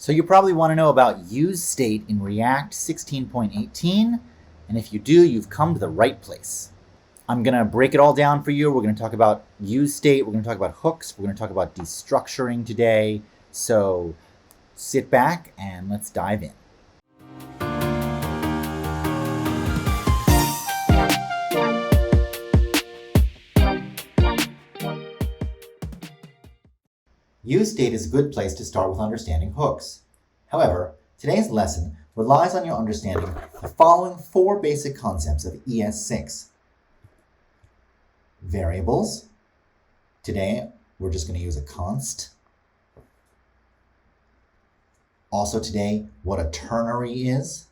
So you probably want to know about useState in React 16.18, and if you do, you've come to the right place. I'm going to break it all down for you. We're going to talk about useState, we're going to talk about hooks, we're going to talk about destructuring today. So sit back and let's dive in. useState is a good place to start with understanding hooks. However, today's lesson relies on your understanding the following four basic concepts of ES6. Variables. Today, we're just going to use a const. Also today, what a ternary is.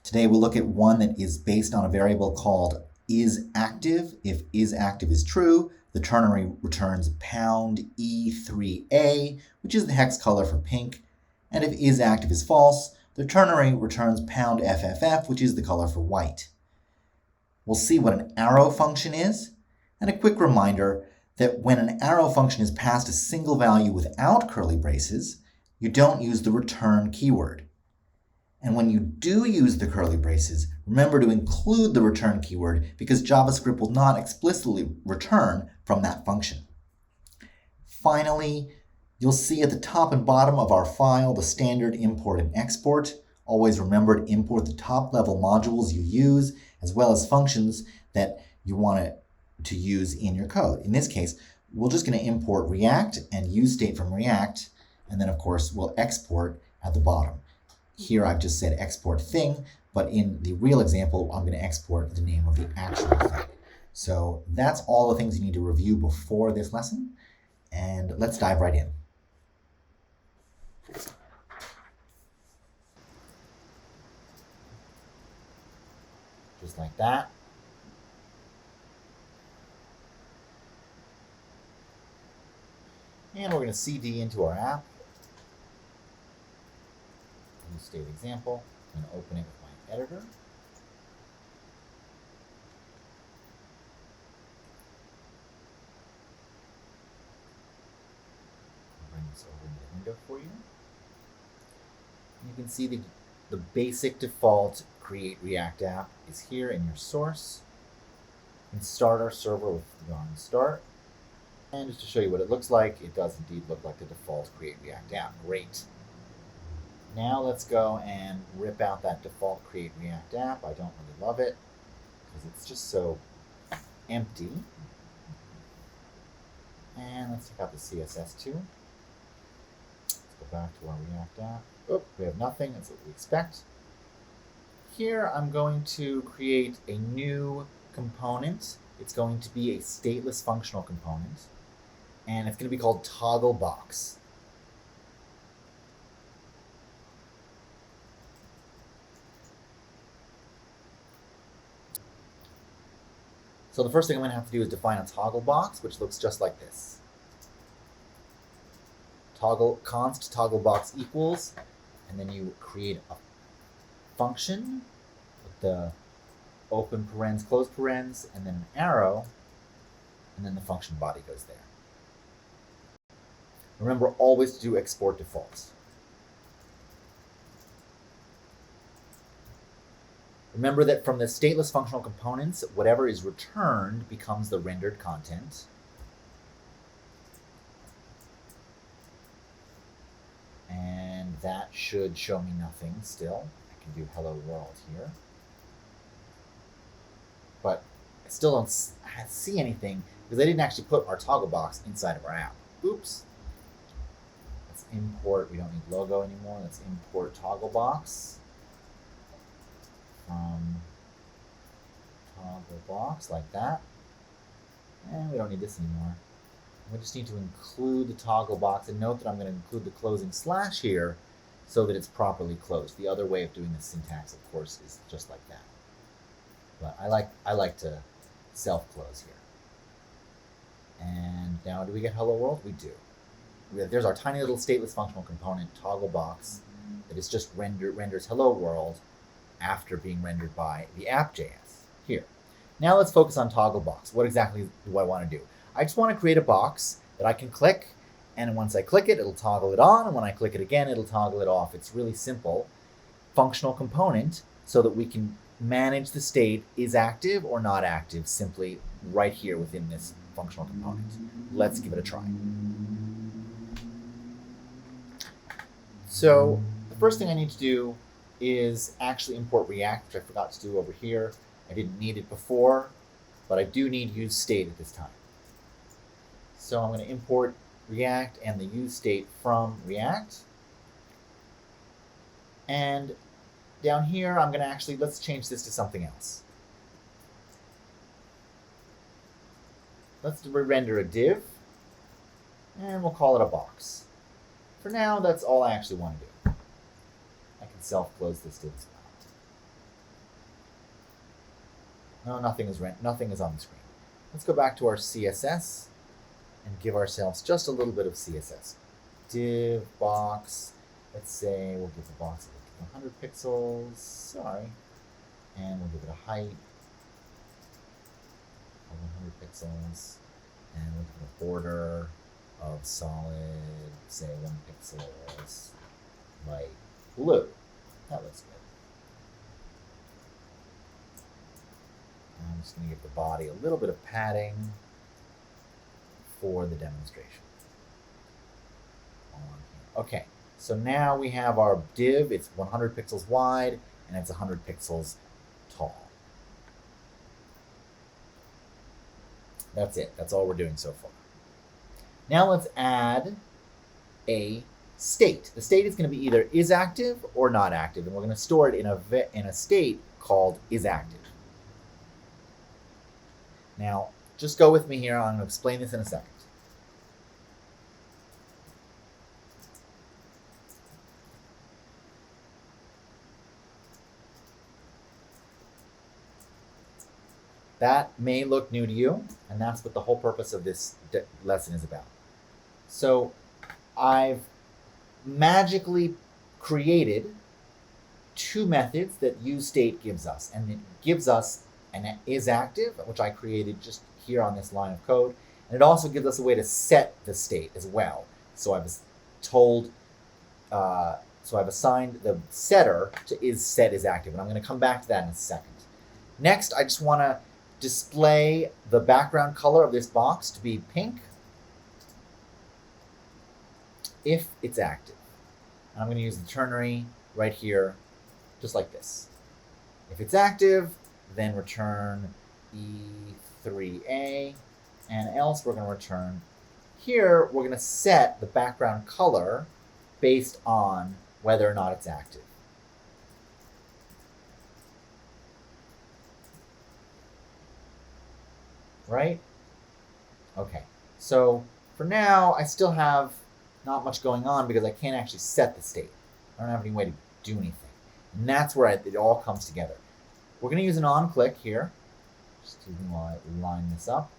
Today, we'll look at one that is based on a variable called isActive. If isActive is true, the ternary returns £E3A, which is the hex color for pink. And if isActive is false, the ternary returns £FFF, which is the color for white. We'll see what an arrow function is, and a quick reminder that when an arrow function is passed a single value without curly braces, you don't use the return keyword. And when you do use the curly braces, remember to include the return keyword because JavaScript will not explicitly return from that function. Finally, you'll see at the top and bottom of our file the standard import and export. Always remember to import the top level modules you use as well as functions that you want to use in your code. In this case, we're just going to import React and useState from React, and then of course we'll export at the bottom. Here I've just said export thing, but in the real example, I'm going to export the name of the actual thing. So that's all the things you need to review before this lesson, and let's dive right in. Just like that. And we're going to CD into our app. useState example. I'm going to open it with my editor. I'll bring this over into the window for you. And you can see the basic default create React app is here in your source. We can start our server with yarn start. And just to show you what it looks like, it does indeed look like the default create React app. Great. Now let's go and rip out that default create React app. I don't really love it because it's just so empty. And let's take out the CSS too. Let's go back to our React app. Oh, we have nothing. That's what we expect. Here I'm going to create a new component. It's going to be a stateless functional component. And it's going to be called Togglebox. So the first thing I'm going to have to do is define a Togglebox, which looks just like this. Const Togglebox equals, and then you create a function with the open parens, close parens, and then an arrow, and then the function body goes there. Remember always to do export defaults. Remember that from the stateless functional components, whatever is returned becomes the rendered content. And that should show me nothing still. I can do hello world here. But I still don't see anything because I didn't actually put our Togglebox inside of our app. Oops. Let's import, we don't need logo anymore. Let's import Togglebox from Togglebox like that. And we don't need this anymore. We just need to include the Togglebox, and note that I'm going to include the closing slash here so that it's properly closed. The other way of doing the syntax, of course, is just like that. But I like to self-close here. And now do we get hello world? We do. There's our tiny little stateless functional component, Togglebox, that is just renders hello world after being rendered by the app.js here. Now let's focus on Togglebox. What exactly do I want to do? I just want to create a box that I can click And once I click it, it'll toggle it on, and when I click it again, it'll toggle it off. It's really simple. Functional component so that we can manage the state is active or not active simply right here within this functional component. Let's give it a try. So the first thing I need to do is actually import React, which I forgot to do over here. I didn't need it before, but I do need useState at this time. So I'm going to import React and the useState from React. And down here, I'm going to actually, let's change this to something else. Let's render a div, and we'll call it a box. For now, that's all I actually want to do. I can self-close this div as well. No, nothing is on the screen. Let's go back to our CSS and give ourselves just a little bit of CSS. Div box. Let's say we'll give the box 100 pixels. Sorry. And we'll give it a height of 100 pixels. And we'll give it a border of solid, say 1 pixel, light blue. That looks good. I'm just going to give the body a little bit of padding for the demonstration. Okay, so now we have our div. It's 100 pixels wide and it's 100 pixels tall. That's it. That's all we're doing so far. Now let's add a state. The state is going to be either is active or not active, and we're going to store it in a state called is active. Now, just go with me here. I'm going to explain this in a second. That may look new to you, and that's what the whole purpose of this lesson is about. So I've magically created two methods that useState gives us, and it gives us an is-active, which I created just here on this line of code, and it also gives us a way to set the state as well. So I was told, so I've assigned the setter to set is active, and I'm going to come back to that in a second. Next, I just want to display the background color of this box to be pink if it's active. And I'm going to use the ternary right here, just like this. If it's active, then return E3A, and else we're going to return. Here, we're going to set the background color based on whether or not it's active. Right? Okay, so for now, I still have not much going on because I can't actually set the state. I don't have any way to do anything. And that's where it all comes together. We're going to use an on-click here, just to line this up.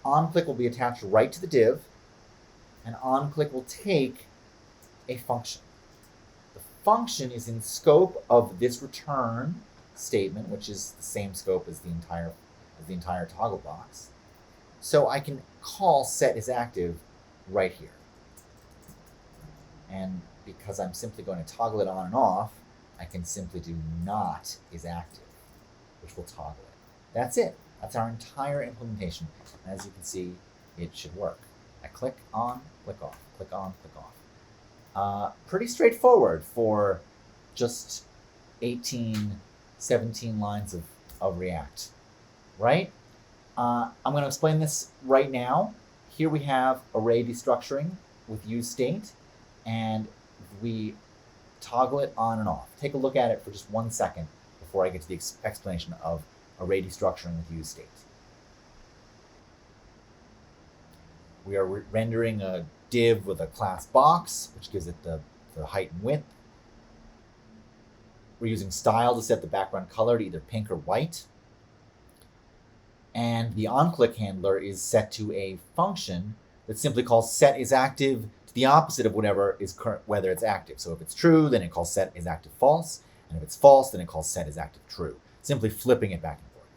On-click will be attached right to the div, and on-click will take a function. The function is in scope of this return statement, which is the same scope as the entire toggle box. So I can call set is active right here. And because I'm simply going to toggle it on and off, I can simply do not is active, which will toggle it. That's it. That's our entire implementation. As you can see, it should work. I click on, click off, click on, click off. Pretty straightforward for just 17 lines of React, right? I'm going to explain this right now. Here we have array destructuring with useState, and we toggle it on and off. Take a look at it for just 1 second before I get to the explanation of array destructuring with useState. We are rendering a div with a class box, which gives it the height and width. We're using style to set the background color to either pink or white. And the onClick handler is set to a function that simply calls set is active to the opposite of whatever is current, whether it's active. So if it's true, then it calls set is active false. And if it's false, then it calls set is active true. Simply flipping it back and forth.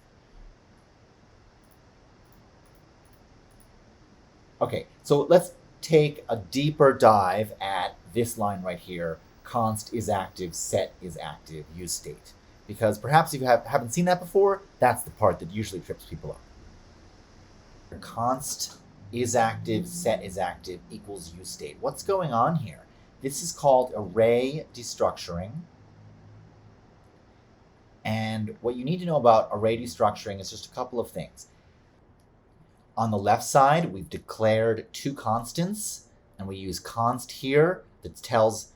Okay, so let's take a deeper dive at this line right here. Const is active, set is active, useState. Because perhaps if you haven't seen that before, that's the part that usually trips people up. Const is active, set is active equals useState. What's going on here? This is called array destructuring. And what you need to know about array destructuring is just a couple of things. On the left side, we've declared two constants, and we use const here that tells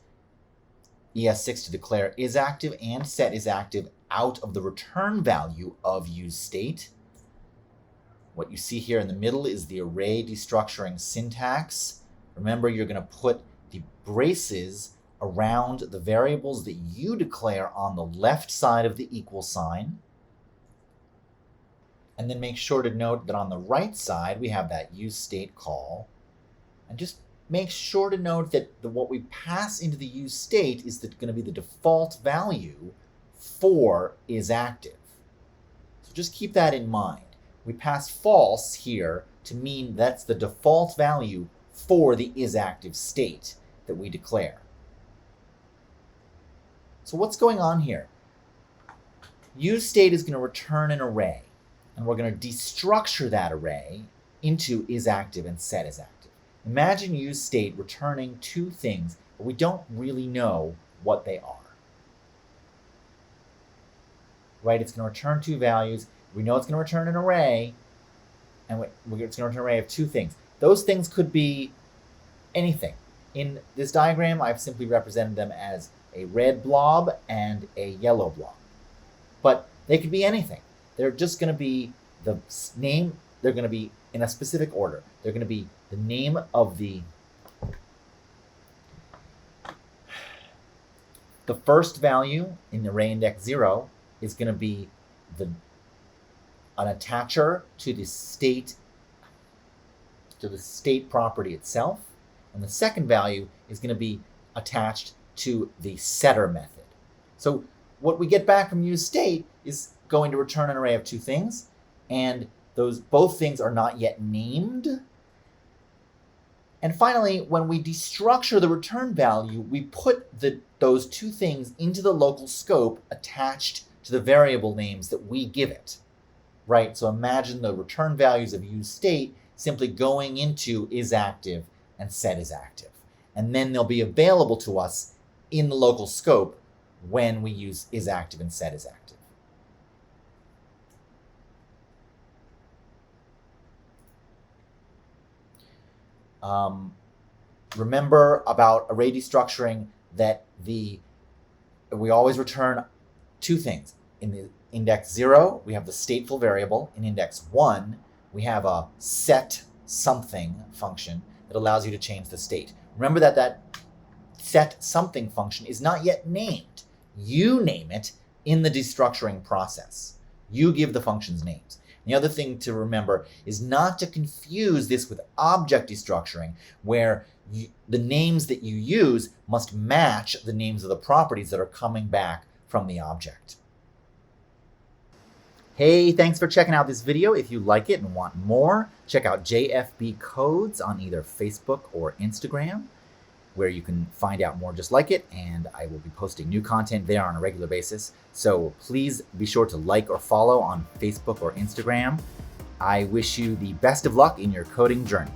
ES6 to declare is active and set is active out of the return value of useState. What you see here in the middle is the array destructuring syntax. Remember, you're going to put the braces around the variables that you declare on the left side of the equal sign. And then make sure to note that on the right side, we have that useState call. And just make sure to note that what we pass into the useState is going to be the default value for is active. So just keep that in mind. We pass false here to mean that's the default value for the is active state that we declare. So what's going on here? useState is going to return an array, and we're going to destructure that array into is active and set is active. Imagine useState returning two things, but we don't really know what they are. Right? It's going to return two values. We know it's going to return an array, and it's going to return an array of two things. Those things could be anything. In this diagram, I've simply represented them as a red blob and a yellow blob. But they could be anything. They're just going to be the name. They're going to be in a specific order. They're going to be the name of the first value in the array index 0 is going to be an attacher to the state property itself, and the second value is going to be attached to the setter method. So what we get back from useState is going to return an array of two things, and both things are not yet named. And finally, when we destructure the return value, we put those two things into the local scope attached to the variable names that we give it. Right? So imagine the return values of useState simply going into is active and set is active. And then they'll be available to us in the local scope when we use is active and set is active. Remember about array destructuring that we always return two things. In the index 0, we have the stateful variable. In index 1, we have a set something function that allows you to change the state. Remember that set something function is not yet named. You name it in the destructuring process. You give the functions names. The other thing to remember is not to confuse this with object destructuring, where the names that you use must match the names of the properties that are coming back from the object. Hey, thanks for checking out this video. If you like it and want more, check out JFB Codes on either Facebook or Instagram, where you can find out more just like it, and I will be posting new content there on a regular basis. So please be sure to like or follow on Facebook or Instagram. I wish you the best of luck in your coding journey.